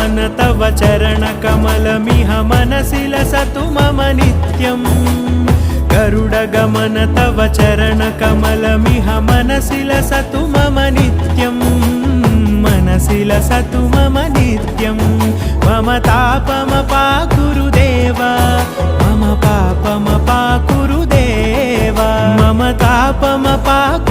गरुडगमन तव चरणकमलमिह मनसि लसतु मम नित्यम् गरुडगमन तव चरणकमलमिह मनसि लसतु मम नित्यम् मनसि लसतु मम नित्यम् मम तापमपाकुरुदेव मम पापमपाकुरुदेव मम तापमपाकुरुदेव